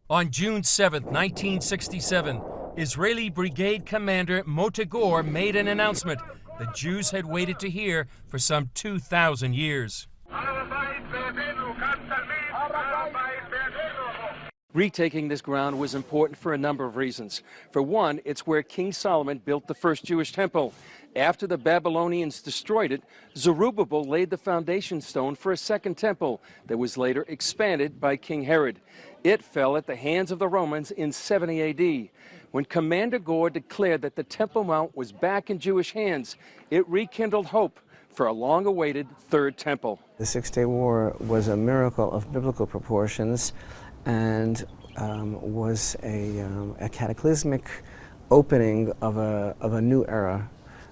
On June 7, 1967, Israeli Brigade Commander Moti Gore made an announcement the Jews had waited to hear for some 2,000 years. Retaking this ground was important for a number of reasons. For one, it's where King Solomon built the first Jewish temple. After the Babylonians destroyed it, Zerubbabel laid the foundation stone for a second temple that was later expanded by King Herod. It fell at the hands of the Romans in 70 AD. When Commander Gore declared that the Temple Mount was back in Jewish hands, it rekindled hope for a long-awaited Third Temple. The Six-Day War was a miracle of biblical proportions and was a cataclysmic opening of a new era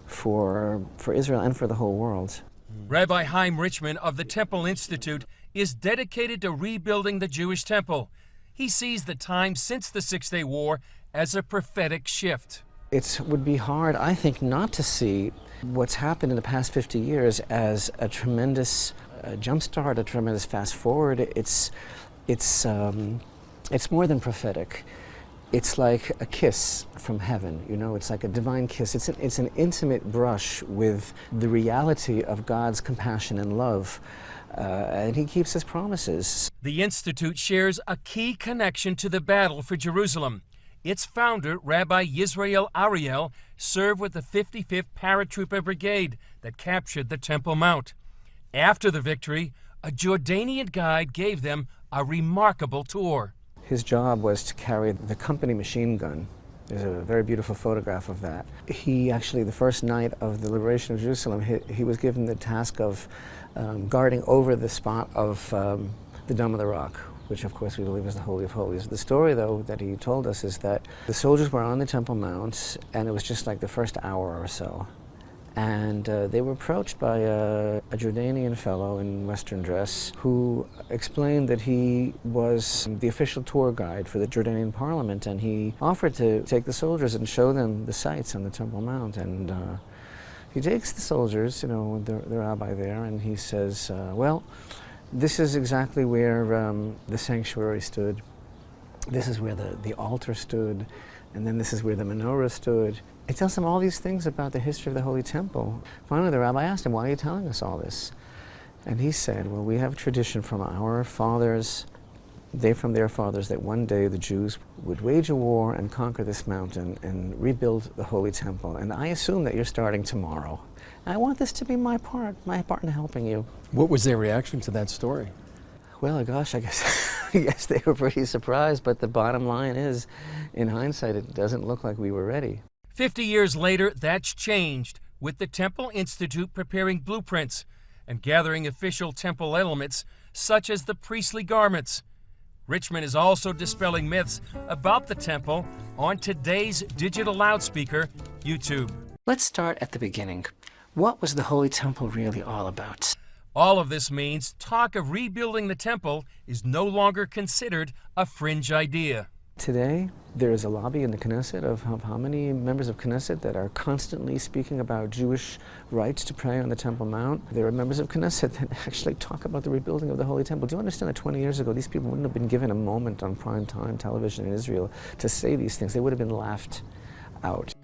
for Israel and for the whole world. Rabbi Chaim Richman of the Temple Institute is dedicated to rebuilding the Jewish temple. He sees the time since the Six-Day War as a prophetic shift. It would be hard, I think, not to see what's happened in the past 50 years as a tremendous jumpstart, a tremendous fast forward. It's more than prophetic. It's like a kiss from heaven, you know, it's like a divine kiss. It's an intimate brush with the reality of God's compassion and love, and He keeps His promises. The Institute shares a key connection to the battle for Jerusalem. Its founder, Rabbi Yisrael Ariel, served with the 55th Paratrooper Brigade that captured the Temple Mount. After the victory, a Jordanian guide gave them a remarkable tour. His job was to carry the company machine gun. There's a very beautiful photograph of that. He actually, the first night of the liberation of Jerusalem, he was given the task of guarding over the spot of the Dome of the Rock, which of course we believe is the Holy of Holies. The story, though, that he told us is that the soldiers were on the Temple Mount, and it was just like the first hour or so. And they were approached by a Jordanian fellow in Western dress who explained that he was the official tour guide for the Jordanian parliament, and he offered to take the soldiers and show them the sights on the Temple Mount. And he takes the soldiers, you know, the rabbi there, and he says, well, this is exactly where the sanctuary stood. This is where the altar stood, and then this is where the menorah stood. It tells them all these things about the history of the Holy Temple. Finally, the rabbi asked him, why are you telling us all this? And he said, well, we have a tradition from our fathers, they from their fathers, that one day the Jews would wage a war and conquer this mountain and rebuild the Holy Temple. And I assume that you're starting tomorrow. I want this to be my part in helping you. What was their reaction to that story? Well, gosh, I guess they were pretty surprised, but the bottom line is, in hindsight, it doesn't look like we were ready. 50 years later, that's changed, with the Temple Institute preparing blueprints and gathering official temple elements, such as the priestly garments. Richman is also dispelling myths about the temple on today's digital loudspeaker, YouTube. Let's start at the beginning. What was the Holy Temple really all about? All of this means talk of rebuilding the temple is no longer considered a fringe idea. Today, there is a lobby in the Knesset of how many members of Knesset that are constantly speaking about Jewish rights to pray on the Temple Mount. There are members of Knesset that actually talk about the rebuilding of the Holy Temple. Do you understand that 20 years ago, these people wouldn't have been given a moment on prime time television in Israel to say these things? They would have been laughed out.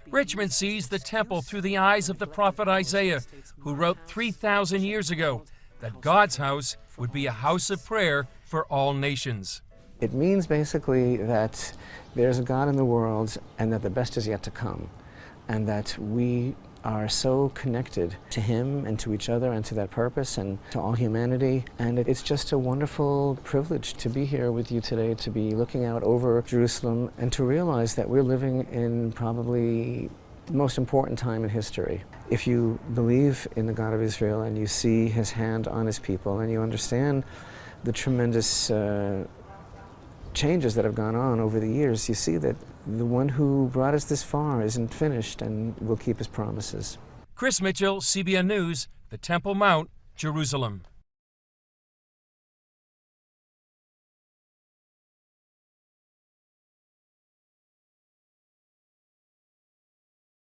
Richman sees the temple through the eyes of the prophet Isaiah, who wrote 3,000 years ago that God's house would be a house of prayer for all nations. It means basically that there's a God in the world and that the best is yet to come, and that we are so connected to Him and to each other and to that purpose and to all humanity. And it's just a wonderful privilege to be here with you today, to be looking out over Jerusalem and to realize that we're living in probably the most important time in history. If you believe in the God of Israel and you see His hand on His people and you understand the tremendous changes that have gone on over the years, you see that the one who brought us this far isn't finished and will keep His promises. Chris Mitchell, CBN News, the Temple Mount, Jerusalem.